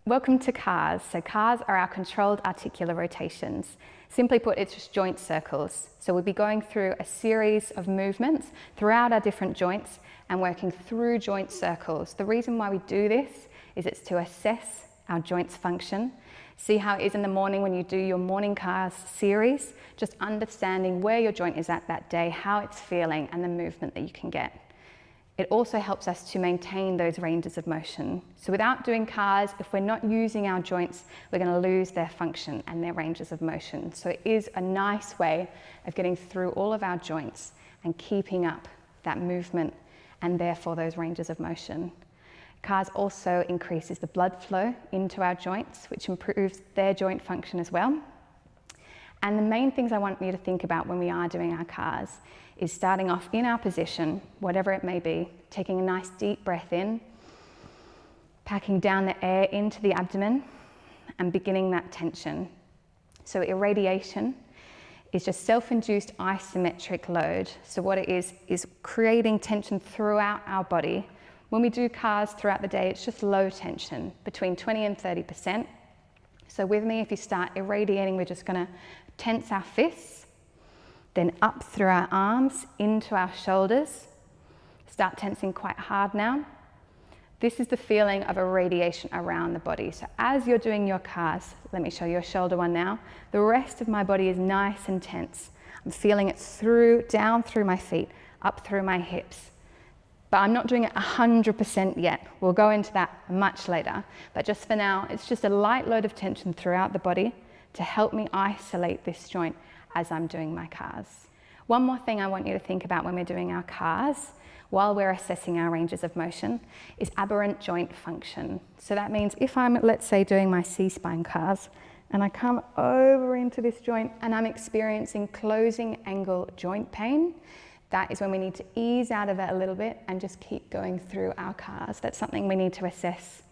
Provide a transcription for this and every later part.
Welcome to CARS. So CARS are our controlled articular rotations. Simply put, it's just joint circles. So we'll be going through a series of movements throughout our different joints and working through joint circles. The reason why we do this is it's to assess our joints function. See how it is in the morning when you do your morning CARS series, just understanding where your joint is at that day, how it's feeling, and the movement that you can get. It also helps us to maintain those ranges of motion. So without doing CARS, if we're not using our joints, we're going to lose their function and their ranges of motion. So it is a nice way of getting through all of our joints and keeping up that movement and therefore those ranges of motion. CARS also increases the blood flow into our joints, which improves their joint function as well. And the main things I want you to think about when we are doing our CARS is starting off in our position, whatever it may be, taking a nice deep breath in, packing down the air into the abdomen and beginning that tension. So irradiation is just self-induced isometric load. So what it is creating tension throughout our body. When we do CARS throughout the day, it's just low tension, between 20 and 30%. So with me, if you start irradiating, we're just gonna tense our fists, then up through our arms, into our shoulders. Start tensing quite hard now. This is the feeling of irradiation around the body. So as you're doing your CARS, let me show you a shoulder one now. The rest of my body is nice and tense. I'm feeling it down through my feet, up through my hips. But I'm not doing it 100% yet. We'll go into that much later. But just for now, it's just a light load of tension throughout the body to help me isolate this joint as I'm doing my CARS. One more thing I want you to think about when we're doing our CARS, while we're assessing our ranges of motion, is aberrant joint function. So that means if I'm, let's say, doing my C-spine CARS, and I come over into this joint and I'm experiencing closing angle joint pain, that is when we need to ease out of it a little bit and just keep going through our CARS. That's something we need to assess,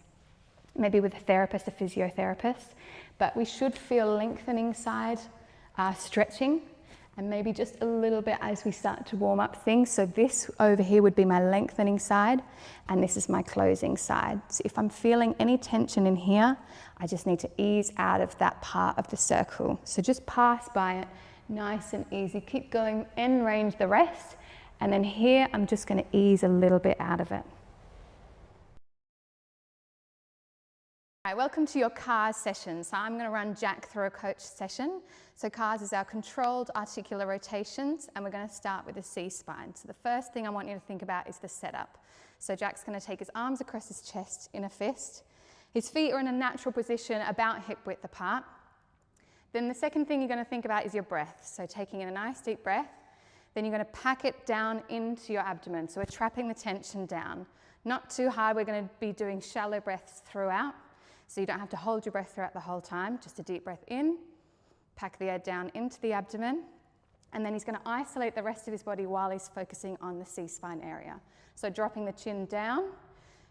maybe with a therapist, a physiotherapist, but we should feel lengthening side, stretching, and maybe just a little bit as we start to warm up things. So this over here would be my lengthening side, and this is my closing side. So if I'm feeling any tension in here, I just need to ease out of that part of the circle. So just pass by it, nice and easy. Keep going, end range the rest, and then here I'm just going to ease a little bit out of it. All right, welcome to your CARS session. So I'm going to run Jack through a coach session. So CARS is our controlled articular rotations, and we're going to start with the C-spine. So the first thing I want you to think about is the setup. So Jack's going to take his arms across his chest in a fist. His feet are in a natural position about hip width apart. Then the second thing you're going to think about is your breath. So taking in a nice deep breath, then you're going to pack it down into your abdomen. So we're trapping the tension down. Not too hard, we're going to be doing shallow breaths throughout. So you don't have to hold your breath throughout the whole time, just a deep breath in, pack the air down into the abdomen, and then he's going to isolate the rest of his body while he's focusing on the C-spine area. So dropping the chin down,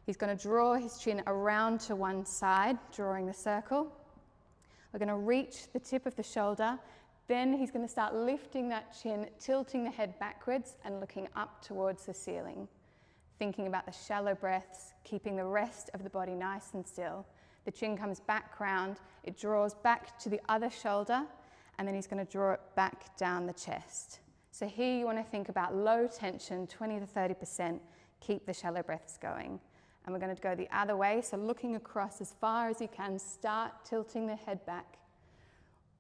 he's going to draw his chin around to one side, drawing the circle. We're going to reach the tip of the shoulder, then he's going to start lifting that chin, tilting the head backwards and looking up towards the ceiling. Thinking about the shallow breaths, keeping the rest of the body nice and still. The chin comes back round, it draws back to the other shoulder, and then he's going to draw it back down the chest. So here you want to think about low tension, 20 to 30%, keep the shallow breaths going. And we're going to go the other way, so looking across as far as you can, start tilting the head back,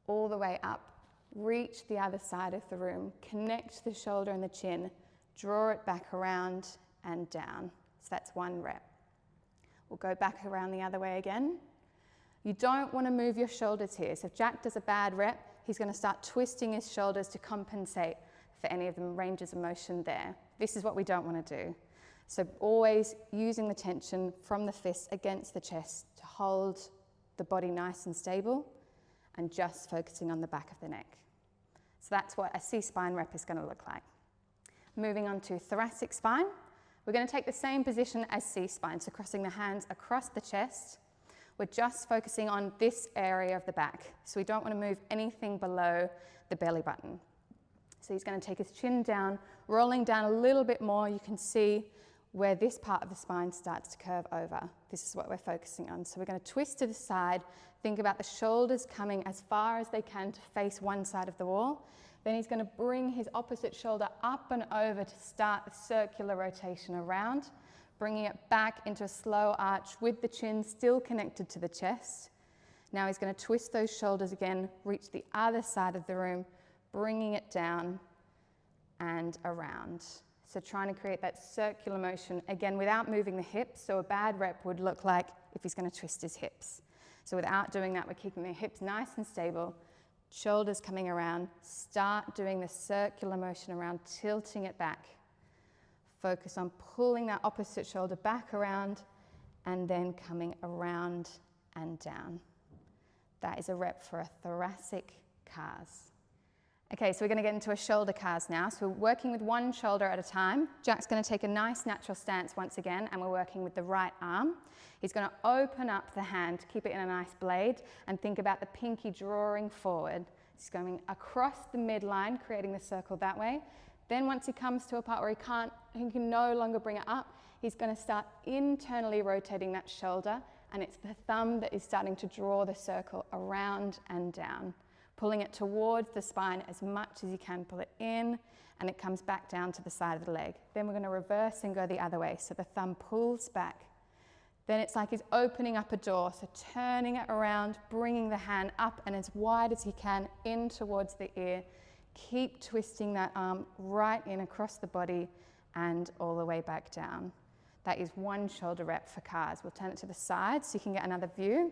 all the way up, reach the other side of the room, connect the shoulder and the chin, draw it back around and down. So that's one rep. We'll go back around the other way again. You don't want to move your shoulders here. So if Jack does a bad rep, he's going to start twisting his shoulders to compensate for any of the ranges of motion there. This is what we don't want to do. So always using the tension from the fists against the chest to hold the body nice and stable and just focusing on the back of the neck. So that's what a C-spine rep is going to look like. Moving on to thoracic spine. We're going to take the same position as C-spine, so crossing the hands across the chest. We're just focusing on this area of the back, so we don't want to move anything below the belly button. So he's going to take his chin down, rolling down a little bit more. You can see where this part of the spine starts to curve over. This is what we're focusing on. So we're going to twist to the side, think about the shoulders coming as far as they can to face one side of the wall. Then he's going to bring his opposite shoulder up and over to start the circular rotation around, bringing it back into a slow arch with the chin still connected to the chest. Now he's going to twist those shoulders again, reach the other side of the room, bringing it down and around. So trying to create that circular motion, again, without moving the hips. So a bad rep would look like if he's going to twist his hips. So without doing that, we're keeping the hips nice and stable, shoulders coming around, start doing the circular motion around, tilting it back. Focus on pulling that opposite shoulder back around and then coming around and down. That is a rep for a thoracic CARS. Okay, so we're going to get into a shoulder CARS now. So we're working with one shoulder at a time. Jack's going to take a nice natural stance once again, and we're working with the right arm. He's going to open up the hand, keep it in a nice blade, and think about the pinky drawing forward. He's going across the midline, creating the circle that way. Then once he comes to a part where he can no longer bring it up, he's going to start internally rotating that shoulder, and it's the thumb that is starting to draw the circle around and down. Pulling it towards the spine as much as you can. Pull it in and it comes back down to the side of the leg. Then we're going to reverse and go the other way. So the thumb pulls back. Then it's like he's opening up a door. So turning it around, bringing the hand up and as wide as he can in towards the ear. Keep twisting that arm right in across the body and all the way back down. That is one shoulder rep for CARS. We'll turn it to the side so you can get another view.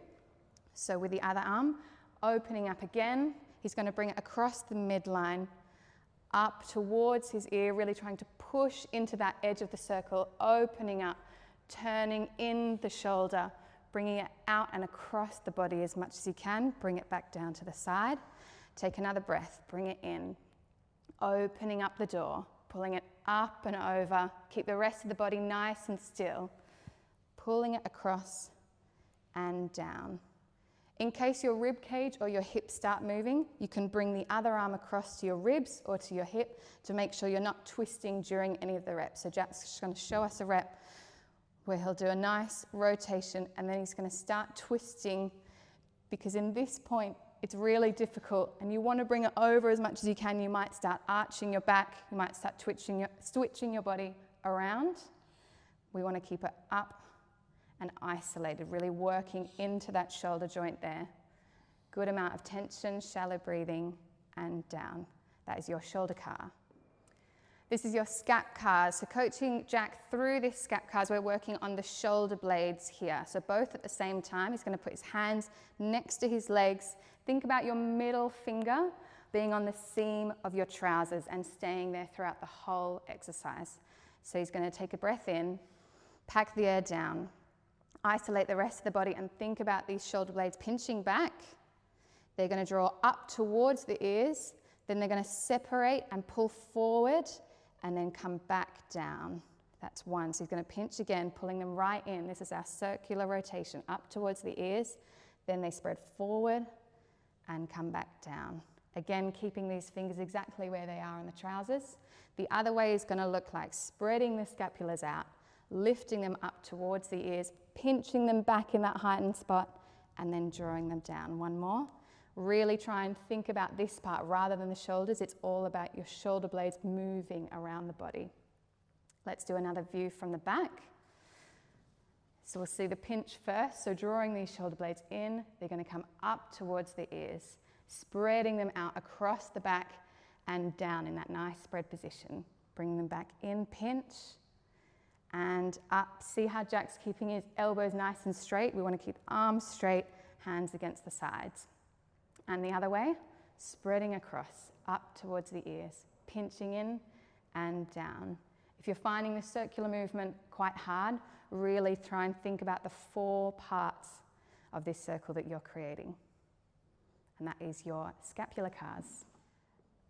So with the other arm, opening up again, he's going to bring it across the midline, up towards his ear, really trying to push into that edge of the circle, opening up, turning in the shoulder, bringing it out and across the body as much as you can, bring it back down to the side. Take another breath, bring it in, opening up the door, pulling it up and over, keep the rest of the body nice and still, pulling it across and down. In case your rib cage or your hips start moving, you can bring the other arm across to your ribs or to your hip to make sure you're not twisting during any of the reps. So Jack's just going to show us a rep where he'll do a nice rotation and then he's going to start twisting, because in this point it's really difficult and you want to bring it over as much as you can. You might start arching your back, you might start switching your body around. We want to keep it up and isolated, really working into that shoulder joint there. Good amount of tension, shallow breathing, and down. That is your shoulder CAR. This is your scap CARS. So coaching Jack through this scap CARS, we're working on the shoulder blades here. So both at the same time, he's going to put his hands next to his legs. Think about your middle finger being on the seam of your trousers and staying there throughout the whole exercise. So he's going to take a breath in, pack the air down, isolate the rest of the body and think about these shoulder blades pinching back. They're going to draw up towards the ears, then they're going to separate and pull forward and then come back down. That's one. So he's going to pinch again, pulling them right in. This is our circular rotation up towards the ears. Then they spread forward and come back down. Again, keeping these fingers exactly where they are in the trousers. The other way is going to look like spreading the scapulars out, lifting them up towards the ears, pinching them back in that heightened spot, and then drawing them down. One more. Really try and think about this part rather than the shoulders. It's all about your shoulder blades moving around the body. Let's do another view from the back. So we'll see the pinch first. So drawing these shoulder blades in, they're going to come up towards the ears, spreading them out across the back and down in that nice spread position. Bring them back in, pinch, and up. See how Jack's keeping his elbows nice and straight? We want to keep arms straight, hands against the sides. And the other way, spreading across, up towards the ears, pinching in and down. If you're finding the circular movement quite hard, really try and think about the 4 parts of this circle that you're creating. And that is your scapular CARS.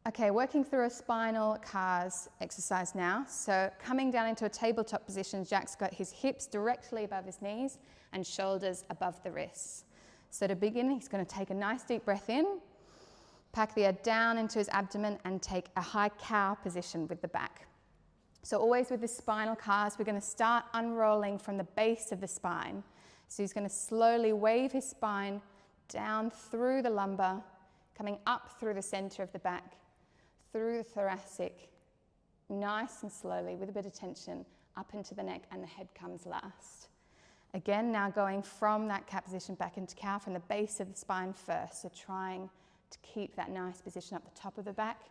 Okay, working through a spinal CARS exercise now. So coming down into a tabletop position, Jack's got his hips directly above his knees and shoulders above the wrists. So to begin, he's going to take a nice deep breath in, pack the air down into his abdomen and take a high cow position with the back. So always with the spinal calves, we're going to start unrolling from the base of the spine. So he's going to slowly wave his spine down through the lumbar, coming up through the center of the back, through the thoracic, nice and slowly with a bit of tension, up into the neck, and the head comes last. Again, now going from that cat position back into cow from the base of the spine first. So trying to keep that nice position up the top of the back,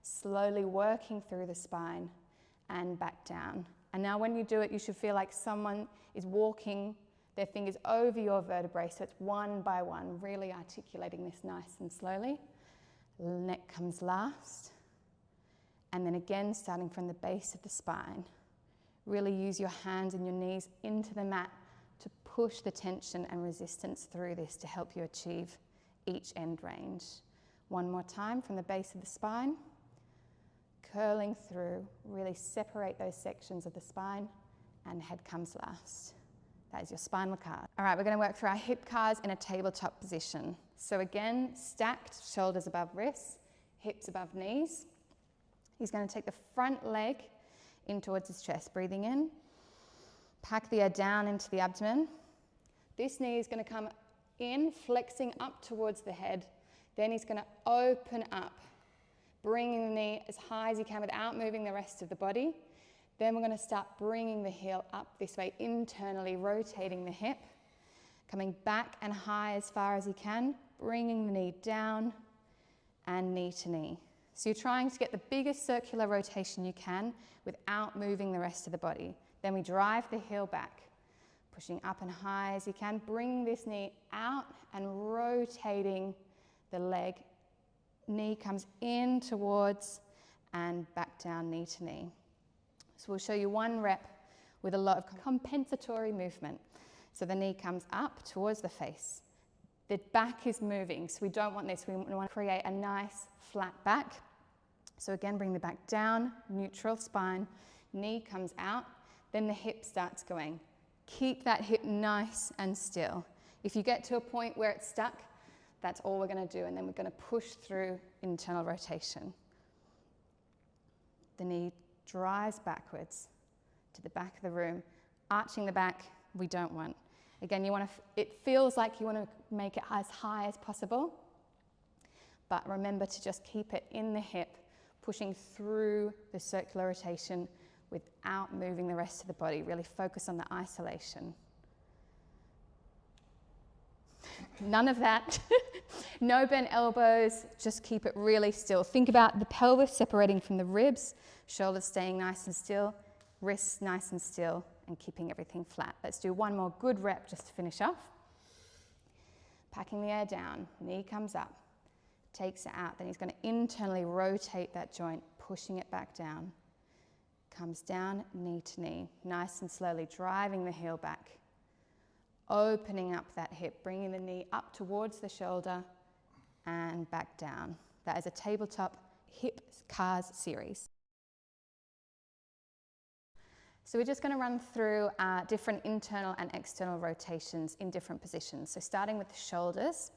slowly working through the spine and back down. And now when you do it, you should feel like someone is walking their fingers over your vertebrae, so it's one by one, really articulating this nice and slowly. Neck comes last. And then again, starting from the base of the spine. Really use your hands and your knees into the mat to push the tension and resistance through this to help you achieve each end range. One more time from the base of the spine. Curling through, really separate those sections of the spine, and head comes last. That is your spinal calf. All right, we're going to work through our hip calves in a tabletop position. So again, stacked, shoulders above wrists, hips above knees. He's going to take the front leg in towards his chest, breathing in. Pack the air down into the abdomen. This knee is going to come in, flexing up towards the head. Then he's going to open up, bringing the knee as high as you can without moving the rest of the body. Then we're going to start bringing the heel up this way, internally rotating the hip, coming back and high as far as you can, bringing the knee down and knee to knee. So you're trying to get the biggest circular rotation you can without moving the rest of the body. Then we drive the heel back, pushing up and high as you can, bringing this knee out and rotating the leg. Knee comes in towards and back down, knee to knee. So we'll show you one rep with a lot of compensatory movement. So the knee comes up towards the face. The back is moving, so we don't want this. We want to create a nice flat back. So again, bring the back down, neutral spine, knee comes out, then the hip starts going. Keep that hip nice and still. If you get to a point where it's stuck, that's all we're going to do, and then we're going to push through internal rotation. The knee drives backwards to the back of the room, arching the back, we don't want. Again, you want to, it feels like you want to make it as high as possible, but remember to just keep it in the hip, pushing through the circular rotation without moving the rest of the body. Really focus on the isolation. None of that. No bent elbows, just keep it really still. Think about the pelvis separating from the ribs, shoulders staying nice and still, wrists nice and still, and keeping everything flat. Let's do one more good rep just to finish off. Packing the air down, knee comes up, takes it out, then he's going to internally rotate that joint, pushing it back down. Comes down, knee to knee, nice and slowly, driving the heel back. Opening up that hip, bringing the knee up towards the shoulder and back down. That is a tabletop hip CARS series. So we're just going to run through different internal and external rotations in different positions. So starting with the shoulders,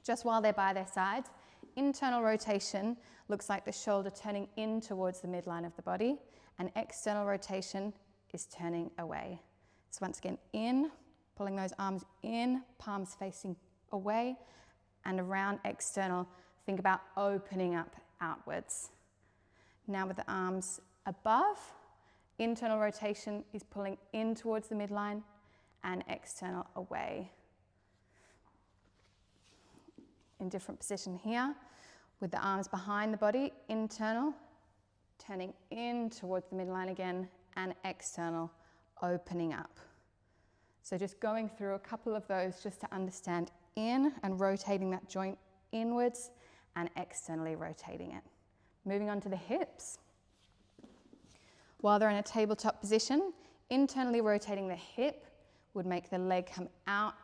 just while they're by their sides, internal rotation looks like the shoulder turning in towards the midline of the body, and external rotation is turning away. So once again, in, pulling those arms in, palms facing away, and around external, think about opening up outwards. Now with the arms above, internal rotation is pulling in towards the midline and external away. In different position here, with the arms behind the body, internal, turning in towards the midline again, and external, opening up. So just going through a couple of those just to understand in and rotating that joint inwards and externally rotating it. Moving on to the hips. While they're in a tabletop position, internally rotating the hip would make the leg come out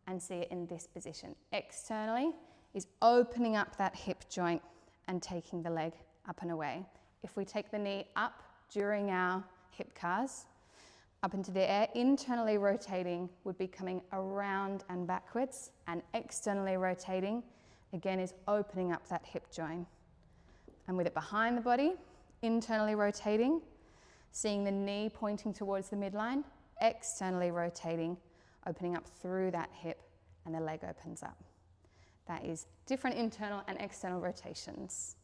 and see it in this position. Externally is opening up that hip joint and taking the leg up and away. If we take the knee up during our hip CARS, up into the air, internally rotating would be coming around and backwards, and externally rotating, again, is opening up that hip joint. And with it behind the body, internally rotating, Seeing the knee pointing towards the midline, externally rotating, opening up through that hip, and the leg opens up. That is different internal and external rotations.